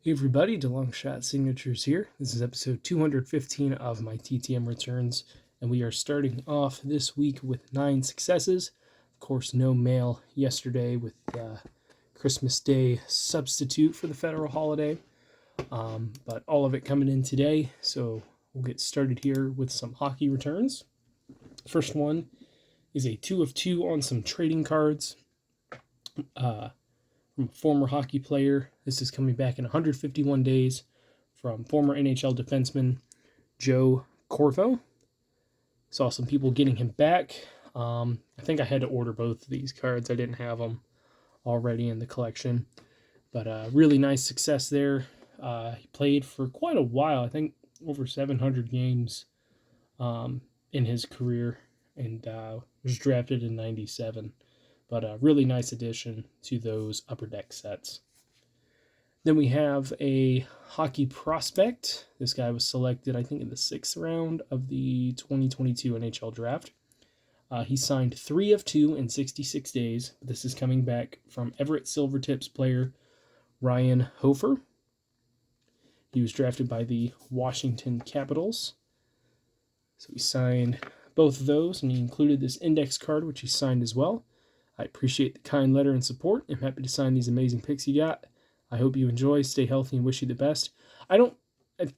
Hey everybody, DeLongshot Signatures here. This is episode 215 of my TTM returns, and we are starting off this week with 9 successes. Of course, no mail yesterday with Christmas Day substitute for the federal holiday, but all of it coming in today, so we'll get started here with some hockey returns. First one is a 2 of 2 on some trading cards. From a former hockey player. This is coming back in 151 days from former NHL defenseman Joe Corvo. Saw some people getting him back. I think I had to order both of these cards. I didn't have them already in the collection. But really nice success there. He played for quite a while. I think over 700 games in his career, and was drafted in 97. But a really nice addition to those Upper Deck sets. Then we have a hockey prospect. This guy was selected, I think, in the 6th round of the 2022 NHL draft. He signed 3 of 2 in 66 days. This is coming back from Everett Silvertips player Ryan Hofer. He was drafted by the Washington Capitals. So he signed both of those, and he included this index card, which he signed as well. I appreciate the kind letter and support. I'm happy to sign these amazing picks you got. I hope you enjoy, stay healthy, and wish you the best. I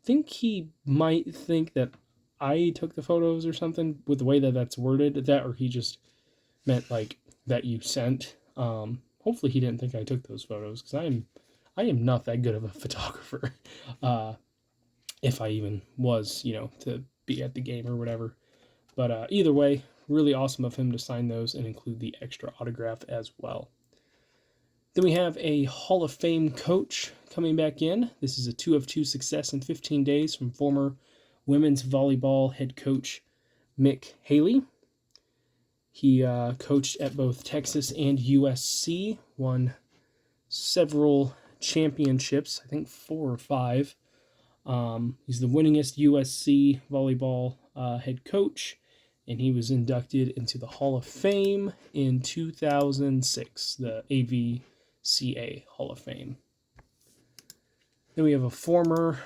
think he might think that I took the photos or something with the way that that's worded. That, or he just meant like that you sent. Hopefully he didn't think I took those photos, because I am not that good of a photographer. If I even was, to be at the game or whatever. But either way, really awesome of him to sign those and include the extra autograph as well. Then we have a Hall of Fame coach coming back in. This is a 2 of 2 success in 15 days from former women's volleyball head coach Mick Haley. He coached at both Texas and USC, won several championships, I think 4 or 5. He's the winningest USC volleyball head coach, and he was inducted into the Hall of Fame in 2006, the AVCA Hall of Fame. Then we have a former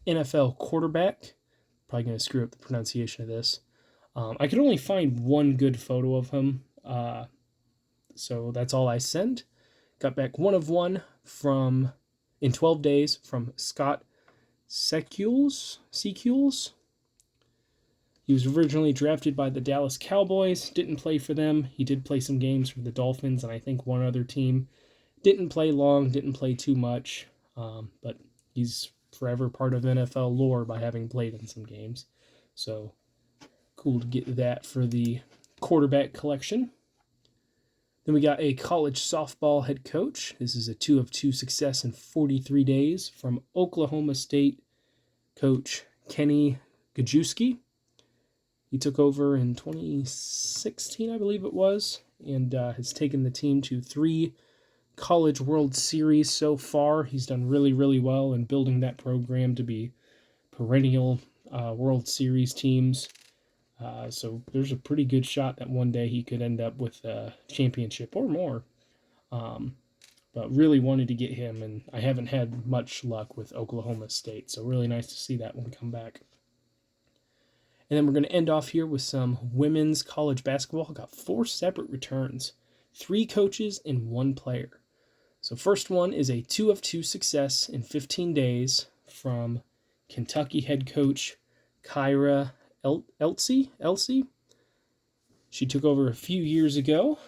NFL quarterback. Probably going to screw up the pronunciation of this. I could only find one good photo of him, so that's all I sent. Got back 1 of 1 in 12 days from Scott Secules. He was originally drafted by the Dallas Cowboys, didn't play for them. He did play some games for the Dolphins and I think one other team. Didn't play long, didn't play too much, but he's forever part of NFL lore by having played in some games. So cool to get that for the quarterback collection. Then we got a college softball head coach. This is a 2 of 2 success in 43 days from Oklahoma State coach Kenny Gajewski. He took over in 2016, I believe it was, and has taken the team to 3 College World Series so far. He's done really, really well in building that program to be perennial World Series teams. So there's a pretty good shot that one day he could end up with a championship or more. But really wanted to get him, and I haven't had much luck with Oklahoma State, so really nice to see that one come back. And then we're going to end off here with some women's college basketball. Got 4 separate returns, 3 coaches and 1 player. So first one is a 2 of 2 success in 15 days from Kentucky head coach Kyra Elsey. She took over a few years ago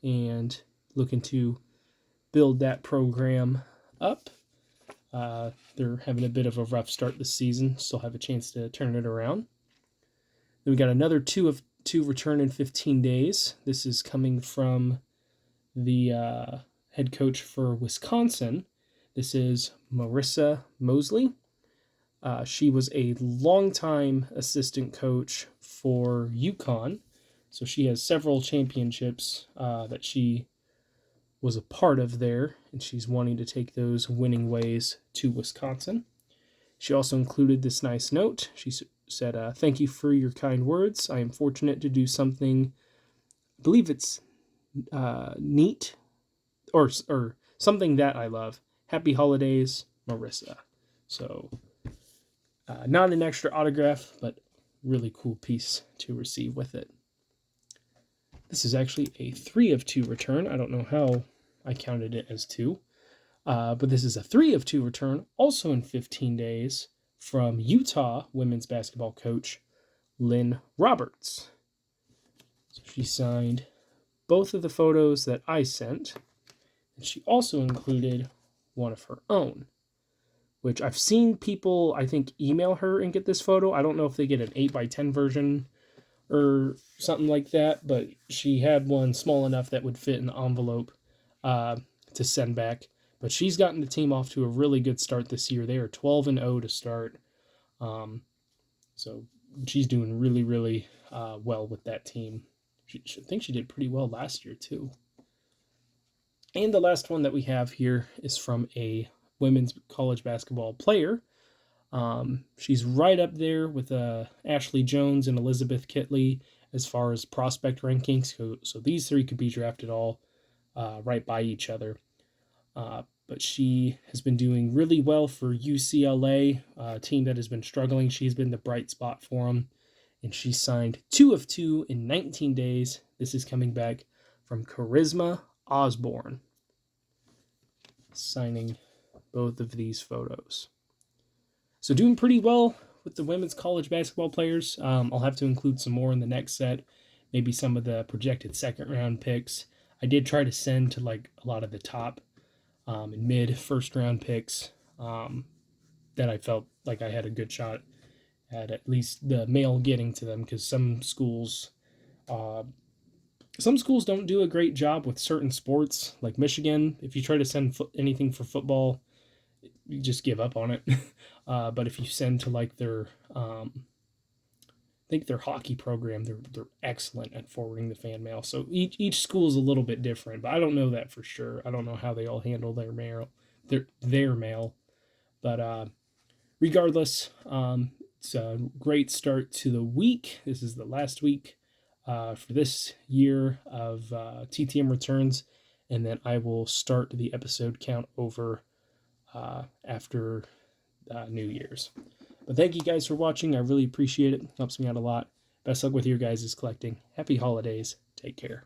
and looking to build that program up. They're having a bit of a rough start this season. Still have a chance to turn it around. Then we got another 2 of 2 return in 15 days. This is coming from the head coach for Wisconsin. This is Marissa Mosley. She was a longtime assistant coach for UConn. So she has several championships that she was a part of there, and she's wanting to take those winning ways to Wisconsin. She also included this nice note. She said, "Thank you for your kind words. I am fortunate to do something, I believe it's neat, or something that I love. Happy holidays Marissa. So not an extra autograph, but really cool piece to receive with it. This is actually a 3 of 2 return. I don't know how I counted it as 2. But this is a 3 of 2 return, also in 15 days, from Utah women's basketball coach Lynn Roberts. So she signed both of the photos that I sent, and she also included one of her own, which I've seen people, I think, email her and get this photo. I don't know if they get an 8x10 version or something like that, but she had one small enough that would fit in the envelope to send back. But she's gotten the team off to a really good start this year. They are 12-0 to start. So she's doing really, really well with that team. I think she did pretty well last year, too. And the last one that we have here is from a women's college basketball player. She's right up there with Ashley Jones and Elizabeth Kitley as far as prospect rankings. So these three could be drafted all right by each other. But she has been doing really well for UCLA, a team that has been struggling. She's been the bright spot for them. And she signed 2 of 2 in 19 days. This is coming back from Charisma Osborne, signing both of these photos. So doing pretty well with the women's college basketball players. I'll have to include some more in the next set. Maybe some of the projected second round picks. I did try to send to like a lot of the top and mid first round picks that I felt like I had a good shot at least the mail getting to them, because some schools don't do a great job with certain sports, like Michigan. If you try to send anything for football, you just give up on it. But if you send to like their I think their hockey program, they're excellent at forwarding the fan mail. So each school is a little bit different, but I don't know that for sure. I don't know how they all handle their mail, their mail. But regardless, it's a great start to the week. This is the last week for this year of TTM returns, and then I will start the episode count over after New Year's. But thank you guys for watching. I really appreciate it. Helps me out a lot. Best luck with your guys' collecting. Happy holidays. Take care.